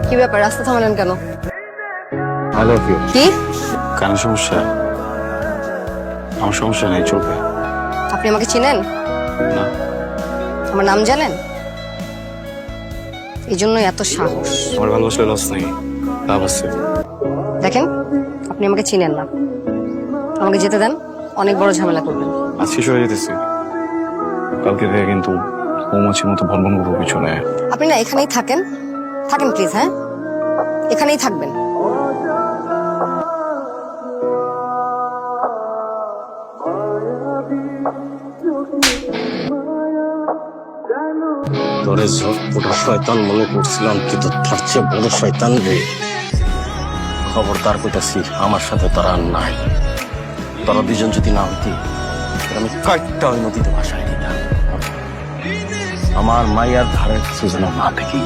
কি ব্যাপার, রাস্তা থামালেন কেন? I love you. কি? কেন সমস্যা? আমার সমস্যা নেই, চলবে। আপনি আমাকে চিনেন? না। আমার নাম জানেন? এই জন্যই এত সাহস। আমার ভালোবাসা লস নেই, লাভ আছে। দেখেন, আপনি আমাকে চিনেন না। আমাকে যেতে দেন, অনেক বড় ঝামেলা করবেন। আজকে সরে যেতেছি, কালকে থেকে কিন্তু মৌমাছির মতো ভনভন করবো পিছনে। আপনি না এখানেই থাকেন, থাকেন প্লিজ। হ্যাঁ, এখানেই থাকবেন। তোরে ঝটপটা শয়তান মনে করছিলাম, কিন্তু তার চেয়ে বড় শয়তান রে। খবরদার কইতাছি, আমার সাথে তারা আর নাই। তারা দুজন যদি না হইতি, আমি কয়েকটা ওই নদীতে ভাসাই দিতাম। আমার মাইয়ার ধারে কিছু যেন না থাকি,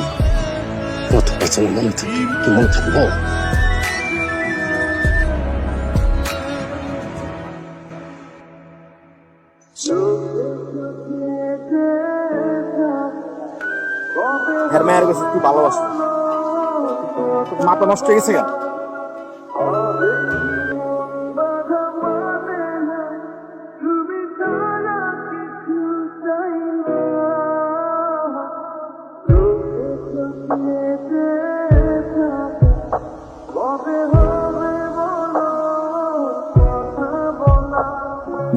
কতটা যেন মনে থাকি, কি মনে থাকবো। হ্যাঁ মেয়ের কাছে তুই ভালোবাসি, মাথা নষ্ট হয়ে গেছে কেন?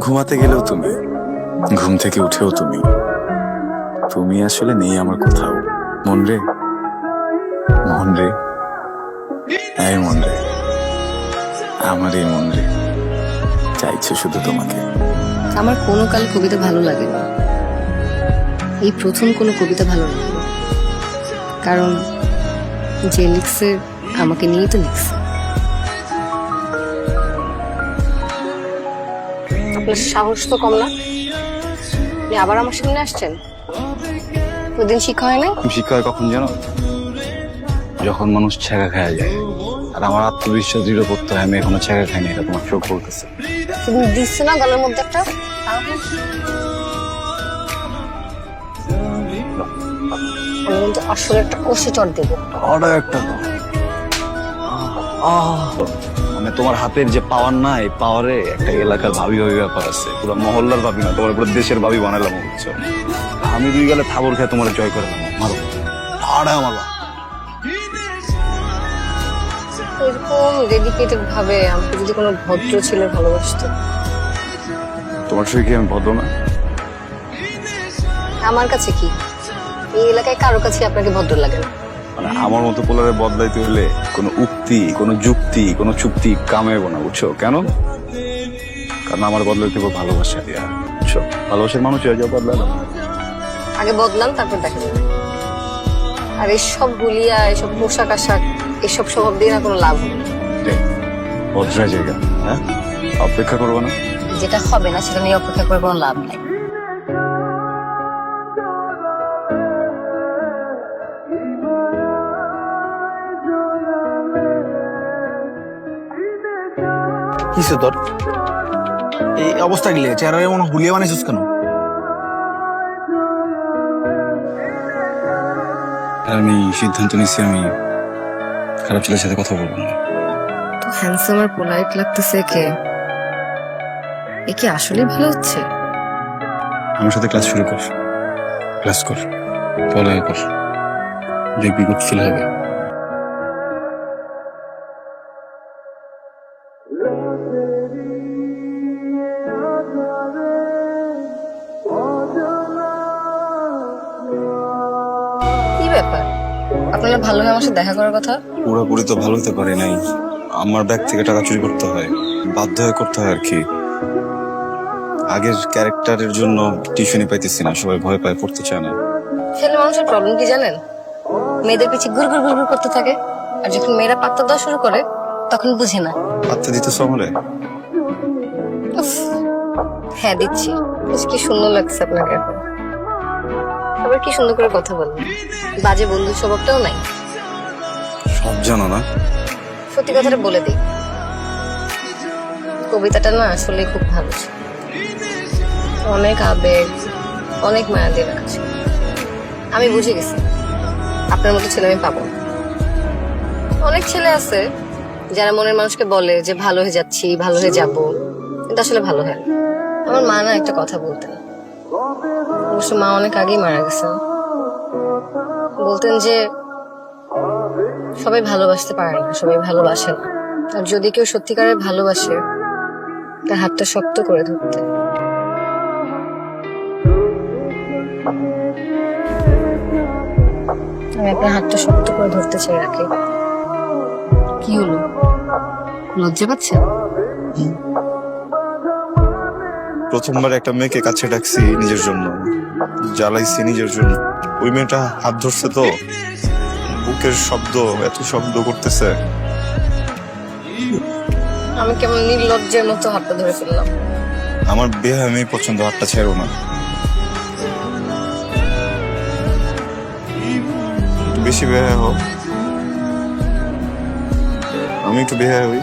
ঘুমাতে গেলেও তুমি, ঘুম থেকে উঠেও তুমি। তুমি আসলে নেই আমার কোথাও। মন রে, মন রে, এই মন রে, আমার এই মন রে চাইছে শুধু তোমাকে। আমার কোনো কাল কবিতা ভালো লাগে না, এই প্রথম কোনো কবিতা ভালো লাগে। কারণ যে লিখছে আমাকে নিয়েই তো লিখছে। আপনার সাহস তো কম না, আপনি আবার আমার সামনে আসছেন। প্রতিদিন শিক্ষা হয় না? শিক্ষা হয় কখন জানো? যখন মানুষ ছেঁকা খাওয়া যায়। আর আমার আত্মবিশ্বাস দৃঢ় করতে হয় আমি এখনো ছেঁকা খাইনি, এটা তোমার চোখ বলতেছে। তুমি দিচ্ছে না গলার মধ্যে একটা? আমি কিন্তু আসলে একটা কষে চড় দেবো। অর্ডার একটা মানে তোমার হাতের যে পাওয়ার না, এই পাওয়ারে একটা এলাকার ভাবি ভাবি ব্যাপার আছে। পুরো মহল্লার ভাবি না, তোমার পুরো দেশের ভাবি বানালাম বুঝছো। আমি দুই গেলে থাবর খেয়ে তোমার জয় করে নেবো, মারো আড়া মারবা। এরকম ডেডিকেটেড ভাবে আমাকে যদি কোনো ভদ্র ছেলে ভালোবাসতো। তোমার সঙ্গে কি আমি ভদ্র না? আমার কাছে কি, এই এলাকায় কারো কাছে আপনাকে ভদ্র লাগে না। মানে আমার মতো পোলারে বদলাইতে হলে কোনো উক্তি, কোনো যুক্তি, কোনো চুক্তি কামাইবো না, বুঝছো কেন? কারণ আমার বদলাইতে হবে ভালোবাসা দিয়া, বুঝছো? ভালোবাসার মানুষ হয়ে যাও, বদলালাম। আগে বদলান, তারপর দেখা যাবে। আর এসব গুলিয়া, এসব পোশাক আশাক, এসব স্বভাব দিয়ে না কোনো লাভ হবে না। ভদ্রা জায়গা, হ্যাঁ, অপেক্ষা করবো না। যেটা হবে না সেটা নিয়ে অপেক্ষা করে কোনো লাভ নাই। কিসে তোর এই অবস্থা গেলে চেহারা মনে হুলিয়ে বানিয়েছিস কেন? আমি সিদ্ধান্ত নিচ্ছি আমি খারাপ ছেলের সাথে কথা বলবো না। তো হ্যান্ডসাম আর পোলাইট লাগতেছে কে? এ কি আসলেই ভালো হচ্ছে? আমার সাথে ক্লাস শুরু কর, ক্লাস কর, পড়ালেখা কর, দেখবি গুড ফিল হবে। কি ব্যাপার, আপনারা ভালো হয়ে আমার সাথে দেখা করার কথা? পুরোপুরি তো ভালো হতে পারি নাই, আমার ব্যাগ থেকে টাকা চুরি করতে হয়, বাধ্য হয়ে করতে হয় আর কি। আগের ক্যারেক্টারের জন্য টিউশনি পাইতেছি না, সবাই ভয় পায়, পড়তে চায় না। ছেলে মানুষের প্রবলেম কি জানেন? মেয়েদের পিছিয়ে ঘুর ঘুর ঘুর ঘুর করতে থাকে, আর যখন মেয়েরা পাত্তা দেওয়া শুরু করে তখন বুঝে না। পাত্তা দিতেছ আমারে? উফ, হ্যাঁ দিচ্ছি। কি সুন্দর লাগছে আপনাকে এখন। আবার কি সুন্দর করে কথা বলেন, বাজে বন্ধু স্বভাবটাও নাই। সব জানো না? সত্যি কথাটা বলে দিই, কবিতাটা না আসলে খুব ভালো ছিল। অনেক আবেগ, অনেক মায়া দিয়ে লেখা ছিল। আমি বুঝে গেছি আপনার মতো ছেলে আমি পাবো না। অনেক ছেলে আছে যারা মনের মানুষকে বলে যে ভালো হয়ে যাচ্ছি, ভালো হয়ে যাব, কিন্তু আসলে ভালো হয় না। আমার মা না একটা কথা বলতেন, অবশ্য মা অনেক আগেই মারা গেছেন। বলতেন যে সবাই ভালোবাসতে পারে না, সবাই ভালোবাসে না, আর যদি কেউ সত্যিকারের ভালোবাসে তার হাতটা শক্ত করে ধরতে। আমি আপনার হাতটা শক্ত করে ধরতে চাই রাখি। কি হলো, লজ্জা পাচ্ছেন? প্রথমবার একটা মেয়েকে কাছে ডাকছি নিজের জন্য, জ্বালাইছি নিজের জন্য। ওই মেয়েটা হাত ধরছে তো, বুকের শব্দ, এত শব্দ করতেছে। আমি কেমন নির্লজ্জের মতো হাতটা ধরে ফেললাম। আমার বেহায় আমি পছন্দ, হাতটা ছেড়ো না। একটু বেশি বেহায় হোক, আমি একটু বেহায় হই।